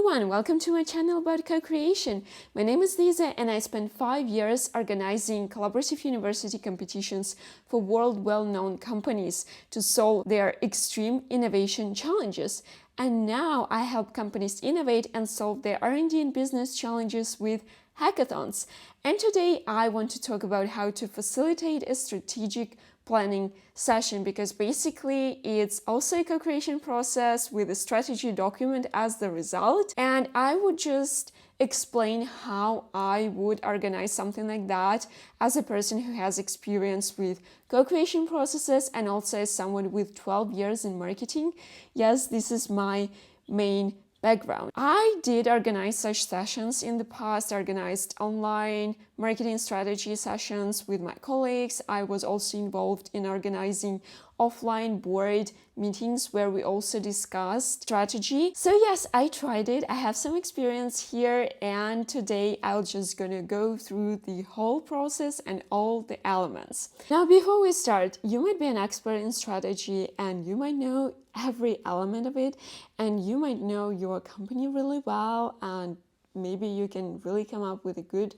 everyone, welcome to my channel about co-creation. My name is Lisa and I spent 5 years organizing collaborative university competitions for world well-known companies to solve their extreme innovation challenges. And now I help companies innovate and solve their R&D and business challenges with hackathons. And today I want to talk about how to facilitate a strategic planning session, because basically it's also a co-creation process with a strategy document as the result. And I would just explain how I would organize something like that as a person who has experience with co-creation processes and also as someone with 12 years in marketing. Yes, this is my main background. I did organize such sessions in the past, organized online marketing strategy sessions with my colleagues. I was also involved in organizing offline board meetings where we also discussed strategy. So yes, I tried it. I have some experience here, and today I'm just gonna go through the whole process and all the elements. Now, before we start, you might be an expert in strategy and you might know every element of it, and you might know your company really well, and maybe you can really come up with a good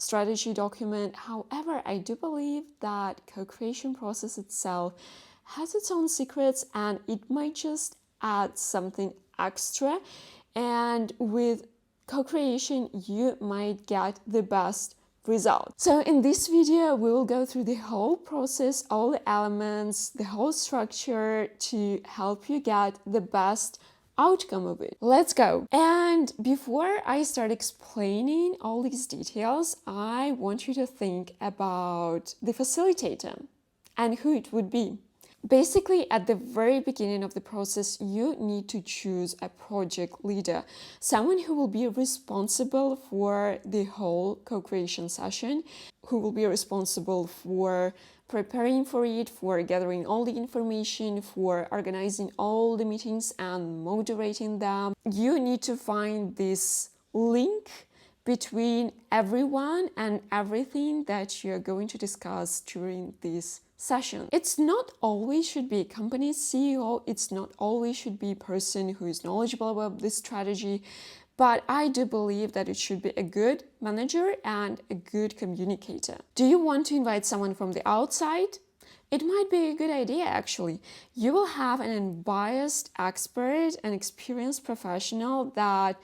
strategy document. However, I do believe that co-creation process itself has its own secrets and it might just add something extra, and with co-creation you might get the best result. So in this video we will go through the whole process, all the elements, the whole structure to help you get the best outcome of it. Let's go. And before I start explaining all these details, I want you to think about the facilitator and who it would be. Basically, at the very beginning of the process, you need to choose a project leader, someone who will be responsible for the whole co-creation session, who will be responsible for preparing for it, for gathering all the information, for organizing all the meetings and moderating them. You need to find this link between everyone and everything that you're going to discuss during this session. It's not always should be a company CEO, it's not always should be a person who is knowledgeable about this strategy, but I do believe that it should be a good manager and a good communicator. Do you want to invite someone from the outside? It might be a good idea actually. You will have an unbiased expert, an experienced professional that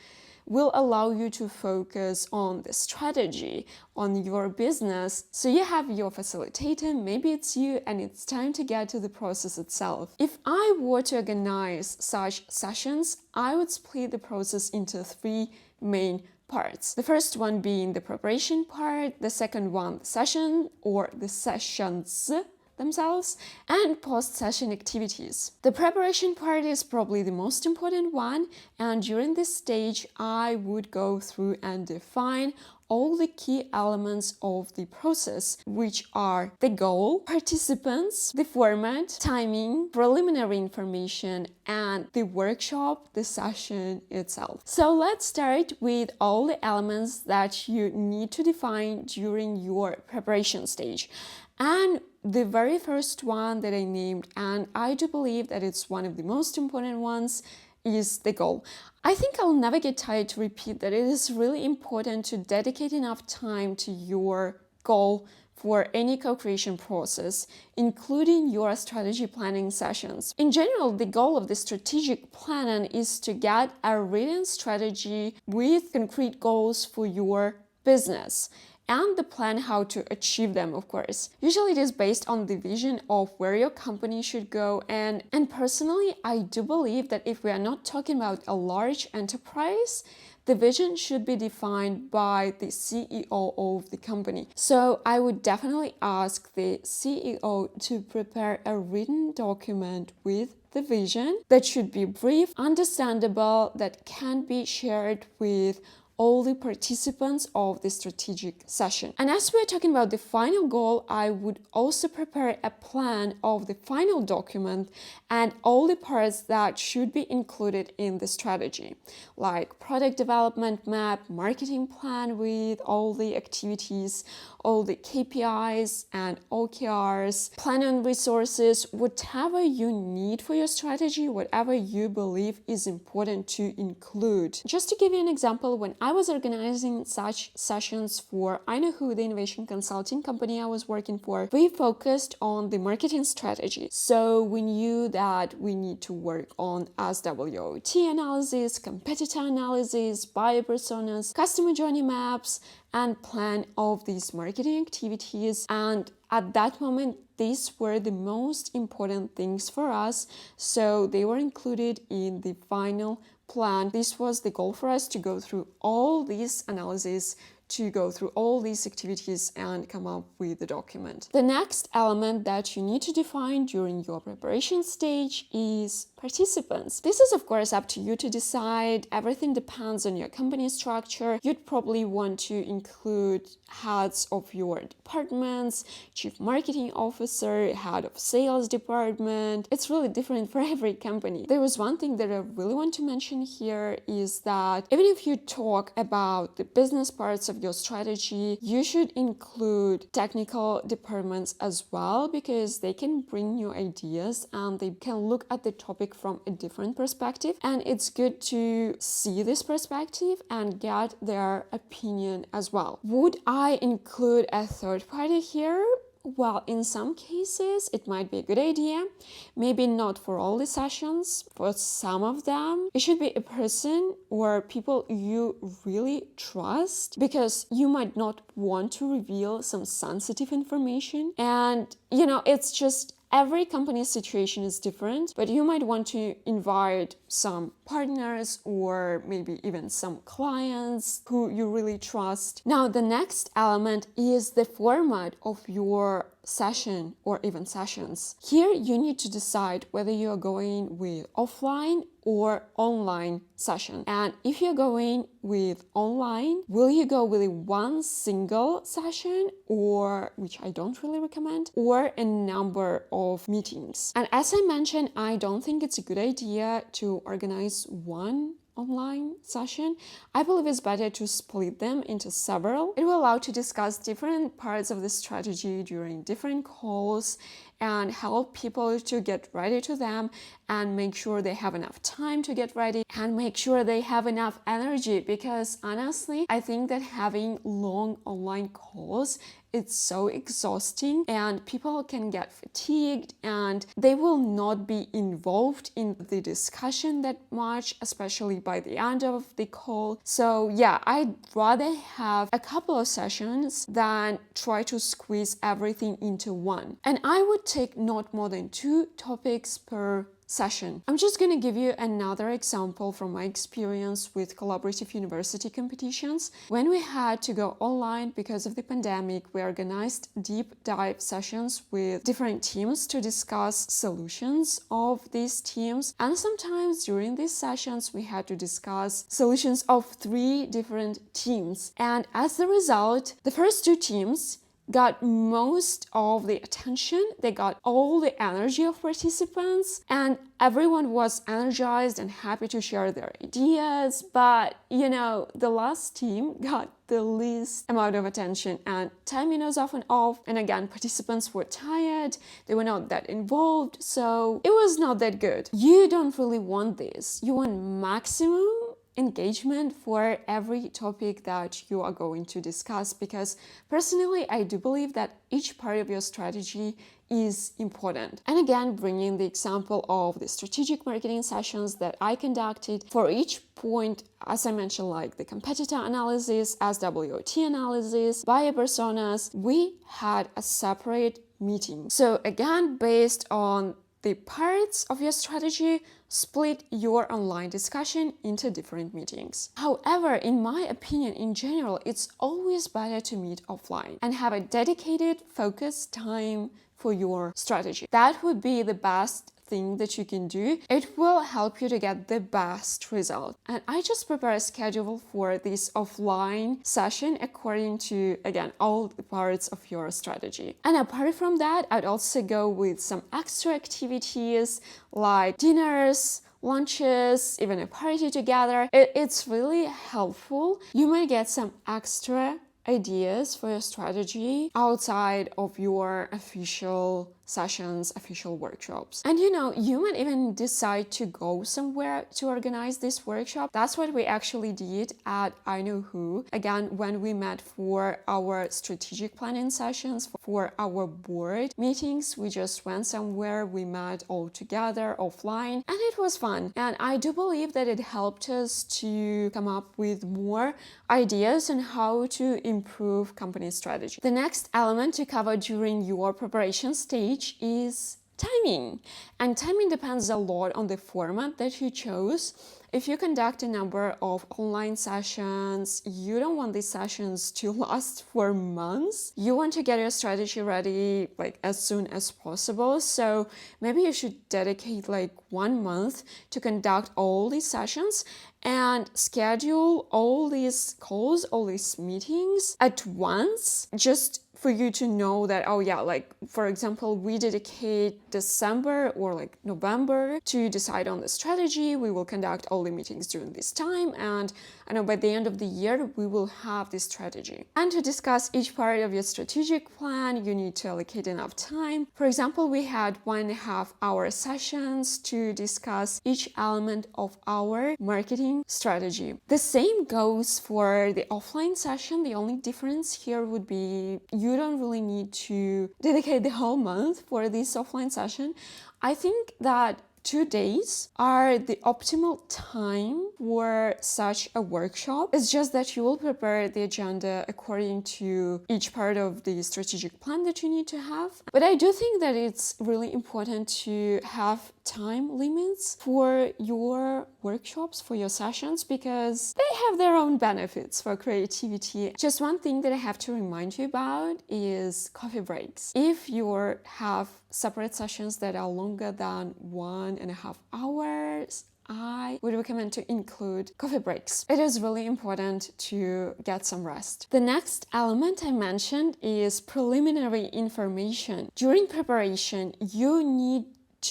will allow you to focus on the strategy, on your business. So you have your facilitator, maybe it's you, and it's time to get to the process itself. If I were to organize such sessions, I would split the process into 3 main parts. The first one being the preparation part, the second one the session or the sessions themselves, and post-session activities. The preparation part is probably the most important one, and during this stage I would go through and define all the key elements of the process, which are the goal, participants, the format, timing, preliminary information, and the workshop, the session itself. So let's start with all the elements that you need to define during your preparation stage. And the very first one that I named, and I do believe that it's one of the most important ones, is the goal. I think I'll never get tired to repeat that it is really important to dedicate enough time to your goal for any co-creation process, including your strategy planning sessions. In general, the goal of the strategic planning is to get a written strategy with concrete goals for your business, and the plan how to achieve them, of course. Usually it is based on the vision of where your company should go, and personally I do believe that if we are not talking about a large enterprise, the vision should be defined by the CEO of the company. So I would definitely ask the CEO to prepare a written document with the vision that should be brief, understandable, that can be shared with all the participants of the strategic session. And as we're talking about the final goal, I would also prepare a plan of the final document and all the parts that should be included in the strategy, like product development map, marketing plan with all the activities, all the KPIs and OKRs, plan on resources, whatever you need for your strategy, whatever you believe is important to include. Just to give you an example, when I was organizing such sessions for I Know Who, the innovation consulting company I was working for, we focused on the marketing strategy. So we knew that we need to work on SWOT analysis, competitor analysis, buyer personas, customer journey maps, and plan of these marketing activities. And at that moment, these were the most important things for us. So they were included in the final plan. This was the goal for us, to go through all these analyses, to go through all these activities and come up with the document. The next element that you need to define during your preparation stage is participants. This is of course up to you to decide. Everything depends on your company structure. You'd probably want to include heads of your departments, chief marketing officer, head of sales department. It's really different for every company. There was one thing that I really want to mention here is that even if you talk about the business parts of your strategy, you should include technical departments as well, because they can bring new ideas and they can look at the topic from a different perspective. And it's good to see this perspective and get their opinion as well. Would I include a third party here? Well, in some cases, it might be a good idea. Maybe not for all the sessions. For some of them, it should be a person or people you really trust, because you might not want to reveal some sensitive information. And, it's just every company's situation is different, but you might want to invite some partners or maybe even some clients who you really trust. Now, the next element is the format of your session or even sessions. Here, you need to decide whether you are going with offline or online session. And if you're going with online, will you go with one single session, or, which I don't really recommend, or a number of meetings? And as I mentioned, I don't think it's a good idea to organize one online session. I believe it's better to split them into several. It will allow to discuss different parts of the strategy during different calls and help people to get ready to them and make sure they have enough time to get ready and make sure they have enough energy, because honestly, I think that having long online calls, it's so exhausting and people can get fatigued and they will not be involved in the discussion that much, especially by the end of the call. So yeah, I'd rather have a couple of sessions than try to squeeze everything into one. And I would take not more than 2 topics per session. I'm just going to give you another example from my experience with collaborative university competitions. When we had to go online because of the pandemic, we organized deep dive sessions with different teams to discuss solutions of these teams. And sometimes during these sessions, we had to discuss solutions of 3 different teams. And as a result, the first 2 teams got most of the attention, they got all the energy of participants, and everyone was energized and happy to share their ideas. But, the last team got the least amount of attention, and timing was often off. And again, participants were tired, they were not that involved, so it was not that good. You don't really want this. You want maximum engagement for every topic that you are going to discuss, because personally I do believe that each part of your strategy is important. And again, bringing the example of the strategic marketing sessions that I conducted, for each point, as I mentioned, like the competitor analysis, SWOT analysis, buyer personas, we had a separate meeting. So again, based on the parts of your strategy, split your online discussion into different meetings. However, in my opinion, in general, it's always better to meet offline and have a dedicated, focused time for your strategy. That would be the best thing that you can do. It will help you to get the best result. And I just prepare a schedule for this offline session according to, again, all the parts of your strategy. And apart from that, I'd also go with some extra activities like dinners, lunches, even a party together. It's really helpful. You might get some extra ideas for your strategy outside of your official sessions, official workshops. And you might even decide to go somewhere to organize this workshop. That's what we actually did at I Know Who. Again, when we met for our strategic planning sessions, for our board meetings, we just went somewhere, we met all together offline, and it was fun. And I do believe that it helped us to come up with more ideas on how to improve company strategy. The next element to cover during your preparation stage is timing. And timing depends a lot on the format that you chose. If you conduct a number of online sessions, you don't want these sessions to last for months. You want to get your strategy ready as soon as possible. So maybe you should dedicate 1 month to conduct all these sessions and schedule all these calls, all these meetings at once, just for you to know that, for example, we dedicate December or November to decide on the strategy. We will conduct all the meetings during this time, and I know by the end of the year, we will have this strategy. And to discuss each part of your strategic plan, you need to allocate enough time. For example, we had 1.5 hour sessions to discuss each element of our marketing strategy. The same goes for the offline session. The only difference here would be you don't really need to dedicate the whole month for this offline session. I think that 2 days are the optimal time for such a workshop. It's just that you will prepare the agenda according to each part of the strategic plan that you need to have. But I do think that it's really important to have time limits for your workshops, for your sessions, because they have their own benefits for creativity. Just one thing that I have to remind you about is coffee breaks. If you have separate sessions that are longer than 1.5 hours, I would recommend to include coffee breaks. It is really important to get some rest. The next element I mentioned is preliminary information. During preparation, you need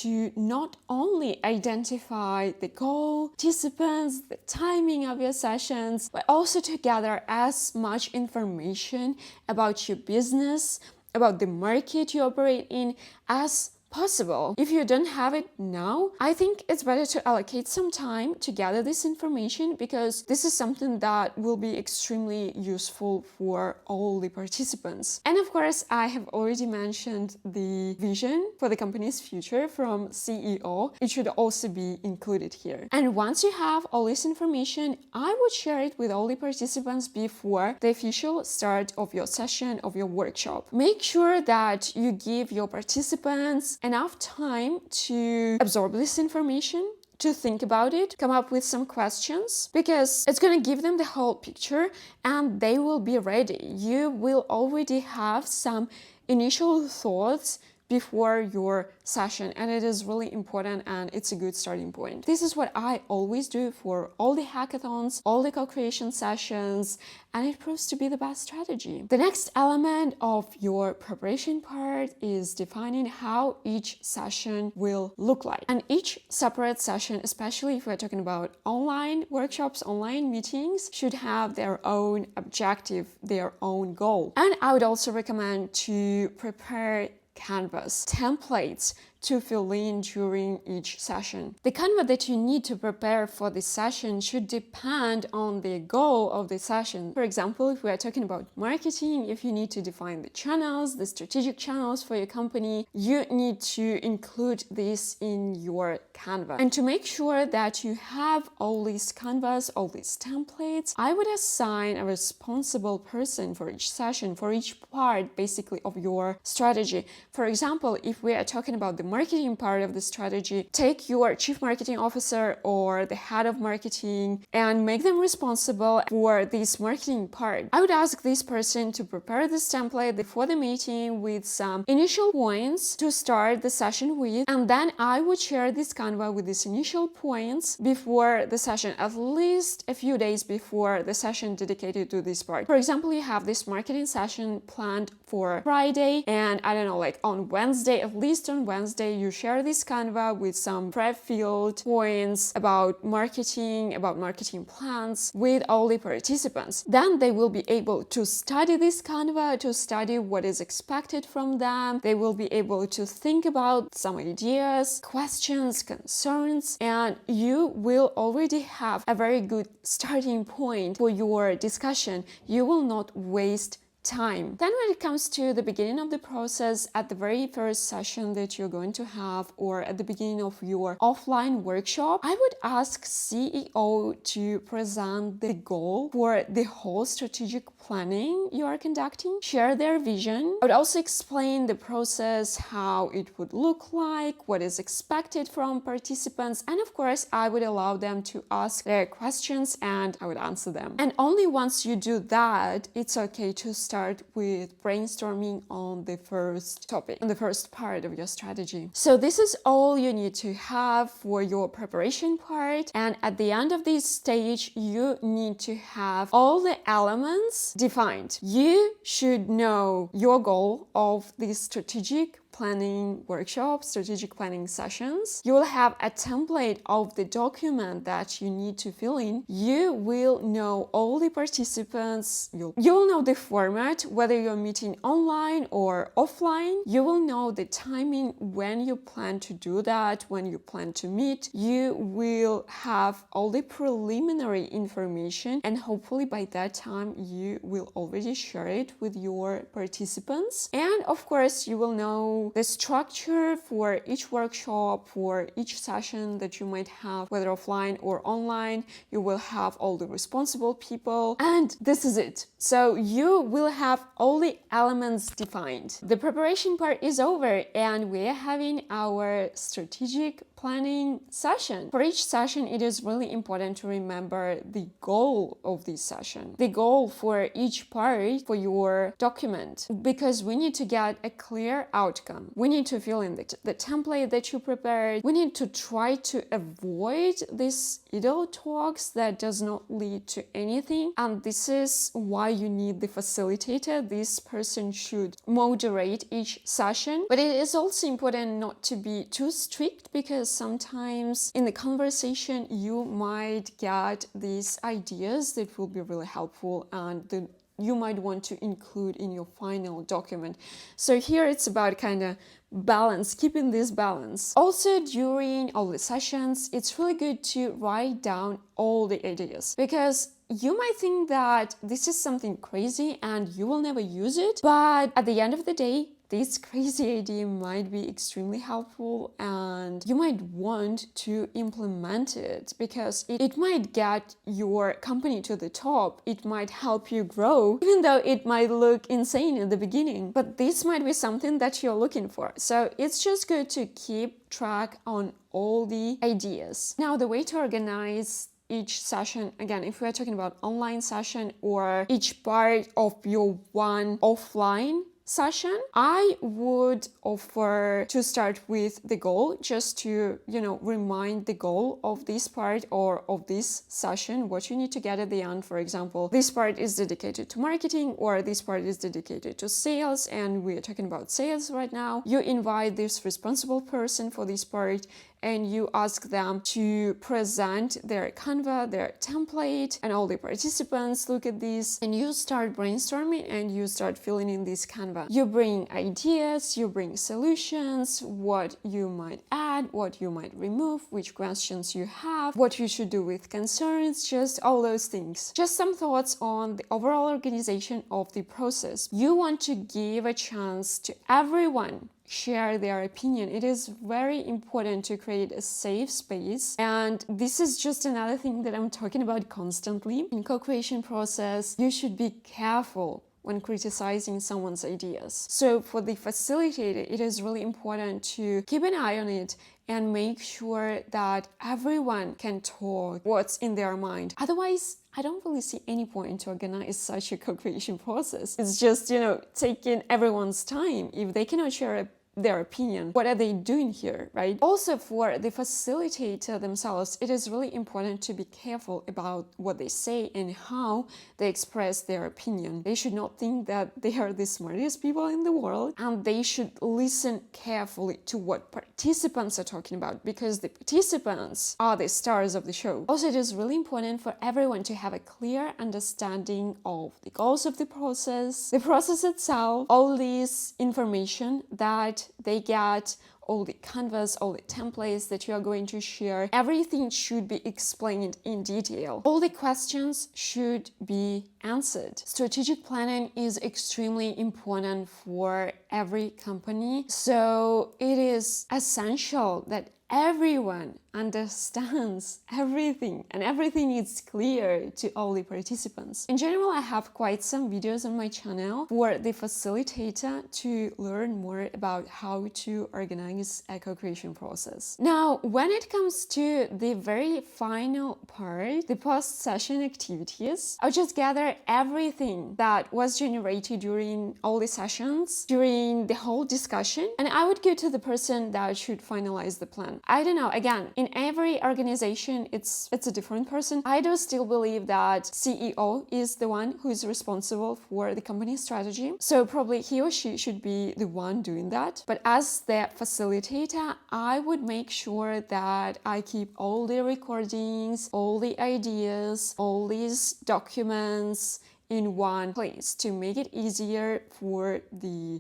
to not only identify the goal, participants, the timing of your sessions, but also to gather as much information about your business, about the market you operate in as possible. If you don't have it now, I think it's better to allocate some time to gather this information, because this is something that will be extremely useful for all the participants. And of course, I have already mentioned the vision for the company's future from CEO. It should also be included here. And once you have all this information, I would share it with all the participants before the official start of your session, of your workshop. Make sure that you give your participants enough time to absorb this information, to think about it, come up with some questions, because it's going to give them the whole picture and they will be ready. You will already have some initial thoughts before your session, and it is really important, and it's a good starting point. This is what I always do for all the hackathons, all the co-creation sessions, and it proves to be the best strategy. The next element of your preparation part is defining how each session will look like. And each separate session, especially if we're talking about online workshops, online meetings, should have their own objective, their own goal. And I would also recommend to prepare canvas templates to fill in during each session. The canvas that you need to prepare for this session should depend on the goal of the session. For example, if we are talking about marketing, if you need to define the channels, the strategic channels for your company, you need to include this in your canvas. And to make sure that you have all these canvas, all these templates, I would assign a responsible person for each session, for each part basically of your strategy. For example, if we are talking about the marketing part of the strategy, take your chief marketing officer or the head of marketing and make them responsible for this marketing part. I would ask this person to prepare this template before the meeting with some initial points to start the session with, and then I would share this Canva with these initial points before the session, at least a few days before the session dedicated to this part. For example, you have this marketing session planned for Friday, and I don't know, like on Wednesday, at least on Wednesday, you share this Canva with some pre-filled points about marketing plans with all the participants. Then they will be able to study this Canva, to study what is expected from them. They will be able to think about some ideas, questions, concerns, and you will already have a very good starting point for your discussion. You will not waste time. Then when it comes to the beginning of the process, at the very first session that you're going to have, or at the beginning of your offline workshop, I would ask CEO to present the goal for the whole strategic planning you are conducting, share their vision. I would also explain the process, how it would look like, what is expected from participants, and of course I would allow them to ask their questions and I would answer them. And only once you do that, it's okay to start with brainstorming on the first topic, on the first part of your strategy. So this is all you need to have for your preparation part, and at the end of this stage you need to have all the elements defined. You should know your goal of this strategic planning workshop, strategic planning sessions. You will have a template of the document that you need to fill in. You will know all the participants. You'll know the format, whether you're meeting online or offline. You will know the timing when you plan to do that, when you plan to meet. You will have all the preliminary information, and hopefully by that time you will already share it with your participants. And of course you will know the structure for each workshop, for each session that you might have, whether offline or online. You will have all the responsible people, and this is it. So you will have all the elements defined. The preparation part is over, and we are having our strategic planning session. For each session, it is really important to remember the goal of this session, the goal for each part for your document, because we need to get a clear outcome. We need to fill in the template that you prepared. We need to try to avoid these idle talks that does not lead to anything. And this is why you need the facilitator. This person should moderate each session. But it is also important not to be too strict, because sometimes in the conversation you might get these ideas that will be really helpful and you might want to include in your final document. So here it's about kind of balance, keeping this balance. Also, during all the sessions, it's really good to write down all the ideas, because you might think that this is something crazy and you will never use it, but at the end of the day, this crazy idea might be extremely helpful and you might want to implement it, because it might get your company to the top. It might help you grow, even though it might look insane in the beginning, but this might be something that you're looking for. So it's just good to keep track on all the ideas. Now, the way to organize each session, again, if we're talking about online session or each part of your one offline session, I would offer to start with the goal, just to, remind the goal of this part or of this session, what you need to get at the end. For example, this part is dedicated to marketing, or this part is dedicated to sales, and we're talking about sales right now. You invite this responsible person for this part, and you ask them to present their Canva, their template, and all the participants look at this, and you start brainstorming and you start filling in this Canva. You bring ideas, you bring solutions, what you might add, what you might remove, which questions you have, what you should do with concerns, just all those things. Just some thoughts on the overall organization of the process. You want to give a chance to everyone share their opinion. It is very important to create a safe space, and this is just another thing that I'm talking about constantly. In co-creation process, you should be careful when criticizing someone's ideas. So for the facilitator, it is really important to keep an eye on it and make sure that everyone can talk what's in their mind. Otherwise, I don't really see any point to organize such a co-creation process. It's just, taking everyone's time. If they cannot share their opinion, what are they doing here, right? Also, for the facilitator themselves, it is really important to be careful about what they say and how they express their opinion. They should not think that they are the smartest people in the world, and they should listen carefully to what participants are talking about, because the participants are the stars of the show. Also, it is really important for everyone to have a clear understanding of the goals of the process itself, all this information that they get, all the canvas, all the templates that you are going to share. Everything should be explained in detail. All the questions should be answered. Strategic planning is extremely important for every company. So it is essential that everyone understands everything, and everything is clear to all the participants. In general, I have quite some videos on my channel for the facilitator to learn more about how to organize a co-creation process. Now, when it comes to the very final part, the post-session activities, I'll just gather everything that was generated during all the sessions, during the whole discussion, and I would go to the person that should finalize the plan. I don't know, again, in every organization, it's a different person. I do still believe that CEO is the one who is responsible for the company strategy. So probably he or she should be the one doing that. But as the facilitator, I would make sure that I keep all the recordings, all the ideas, all these documents in one place to make it easier for the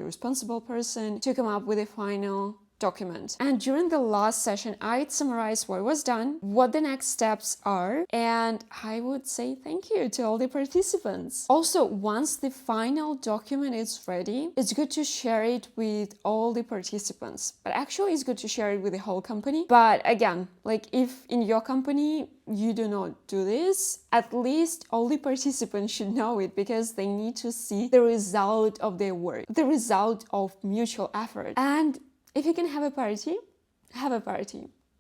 responsible person to come up with a final document. And during the last session, I'd summarize what was done, what the next steps are, and I would say thank you to all the participants. Also, once the final document is ready, it's good to share it with all the participants. But actually, it's good to share it with the whole company. But again, like if in your company you do not do this, at least all the participants should know it, because they need to see the result of their work, the result of mutual effort. And if you can have a party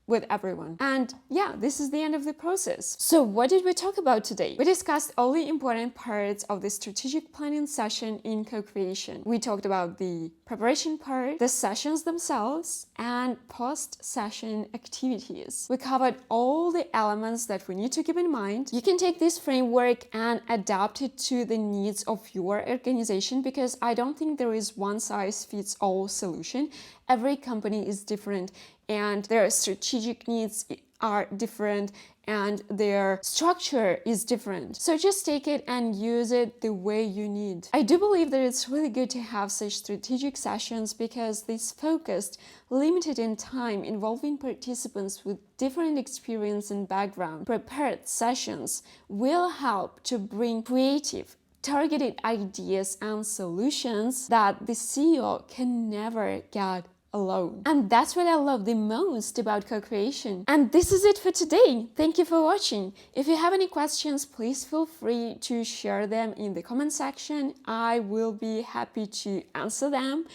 with everyone. And yeah, this is the end of the process. So what did we talk about today? We discussed all the important parts of the strategic planning session in co-creation. We talked about the preparation part, the sessions themselves, and post-session activities. We covered all the elements that we need to keep in mind. You can take this framework and adapt it to the needs of your organization, because I don't think there is one size fits all solution. Every company is different, and their strategic needs are different, and their structure is different. So just take it and use it the way you need. I do believe that it's really good to have such strategic sessions, because these focused, limited in time, involving participants with different experience and background, prepared sessions will help to bring creative, targeted ideas and solutions that the CEO can never get alone. And that's what I love the most about co-creation. And this is it for today. Thank you for watching. If you have any questions, please feel free to share them in the comment section. I will be happy to answer them.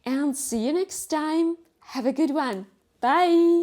And see you next time. Have a good one. Bye.